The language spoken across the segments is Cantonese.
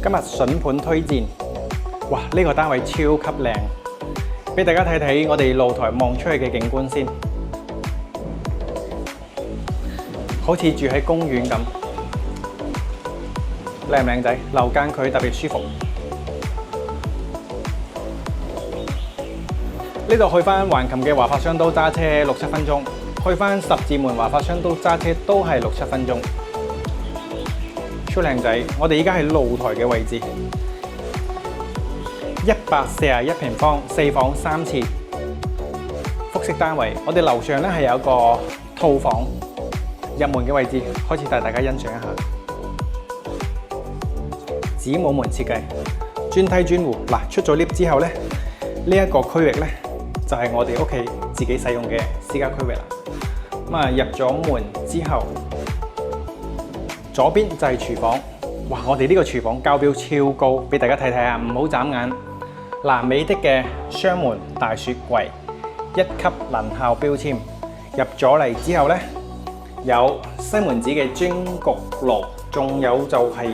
今日筍盤推薦，哇！呢個單位超級靚，俾大家睇睇我哋露台望出去嘅景觀先，好似住喺公園咁，靚唔靚仔？樓間距特別舒服。呢度去翻橫琴嘅華發商都揸車6-7分鐘，去翻十字門華發商都揸車都係6-7分鐘。超靚仔！我哋依家喺露台嘅位置，141平方，4房3廁，複式單位。我哋樓上咧係有一個套房，入門嘅位置開始帶大家欣賞一下。子母門設計，專梯專戶。嗱，出咗 lift 之後咧，呢一個區域咧就係我哋屋企自己使用嘅私家區域啦。咁啊，入咗門之後，左邊就係廚房，哇！我哋呢個廚房交標超高，俾大家睇睇啊，唔好眨眼。藍美的嘅雙門大雪櫃，1級能效標籤。入咗嚟之後呢，有西門子嘅蒸焗爐，仲有就係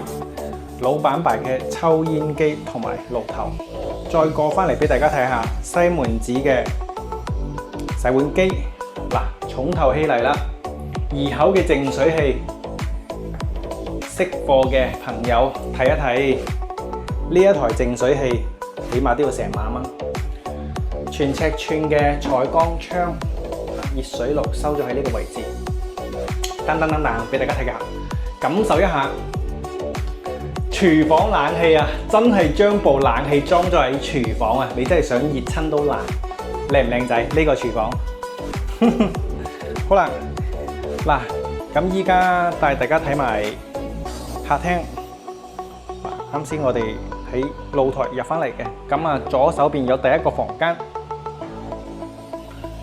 老闆牌嘅抽煙機同埋爐頭。再過返嚟俾大家睇下西門子嘅洗碗機，嗱，重頭戲嚟啦，2口嘅淨水器。識貨嘅朋友睇一睇呢一台淨水器，起碼都要成萬蚊。全尺寸嘅採光窗，熱水爐收咗喺呢個位置。等，俾大家睇下，感受一下廚房冷氣啊！真係將部冷氣裝咗喺廚房啊！你真係想熱親都難。靚唔靚仔？呢個廚房好啦，嗱，咁依家帶大家睇埋客廳。啱先我哋喺露台入翻嚟嘅，咁啊左手邊有第一個房間，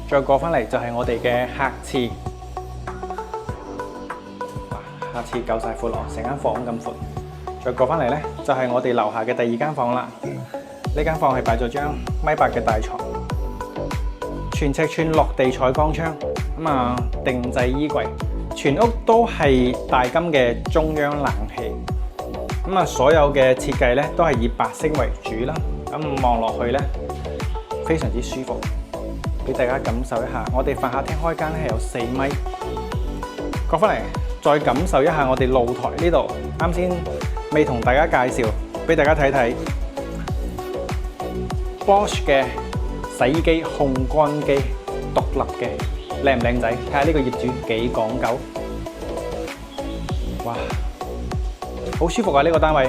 再過翻嚟就係我哋嘅客廁。客廁夠晒闊咯，成間房咁闊。再過翻嚟呢，就係我哋樓下嘅第2間房啦。呢間房係擺咗張1.8米嘅大床，全尺寸落地採光窗，咁啊定製衣櫃。全屋都係大金嘅中央冷氣，咁啊所有嘅設計咧都係以白色為主啦。咁望落去咧非常之舒服，俾大家感受一下。我哋飯客廳開間係有4米，過翻嚟再感受一下我哋露台呢度。啱先未同大家介紹，俾大家睇睇 Bosch 嘅洗衣機烘乾機，獨立嘅。靚唔靚仔？睇下呢個業主幾講究，哇，好舒服啊！呢個單位，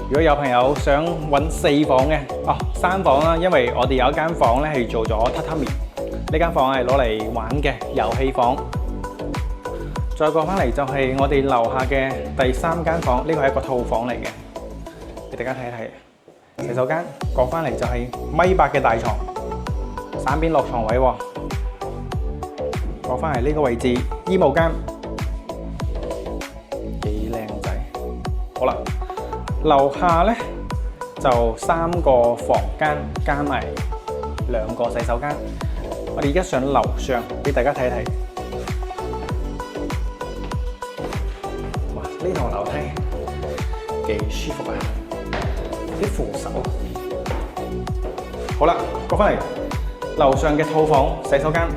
如果有朋友想揾4房嘅，哦3房啦，因為我哋有一間房咧係做咗榻榻米，呢間房係攞嚟玩嘅遊戲房。再過翻嚟就係我哋樓下嘅第3間房，呢個係一個套房嚟嘅，俾大家睇睇。洗手間過翻嚟就係1.8米嘅大床，3邊落床位喎。過翻嚟呢個位置，衣帽間幾靚仔。好啦，樓下呢就3個房間加埋2個洗手間。我哋而家上樓上俾大家睇睇。哇！呢堂樓梯幾舒服啊，啲扶手。好啦，過翻嚟樓上嘅套房洗手間。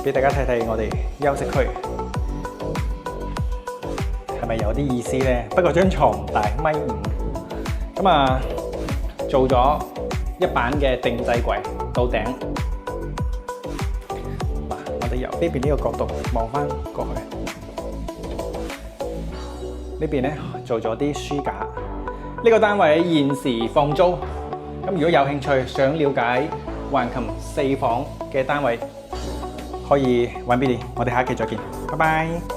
俾大家睇睇我哋休息區，係咪有啲意思呢？不過張床唔大，1.5米。咁啊，做咗1板嘅定製櫃到頂。嗱，我哋由呢邊呢個角度望翻過去，呢邊呢做咗啲書架。呢個單位現時放租，咁如果有興趣想了解橫琴4房嘅單位，可以揾 Billy，我哋下一期再見，拜拜。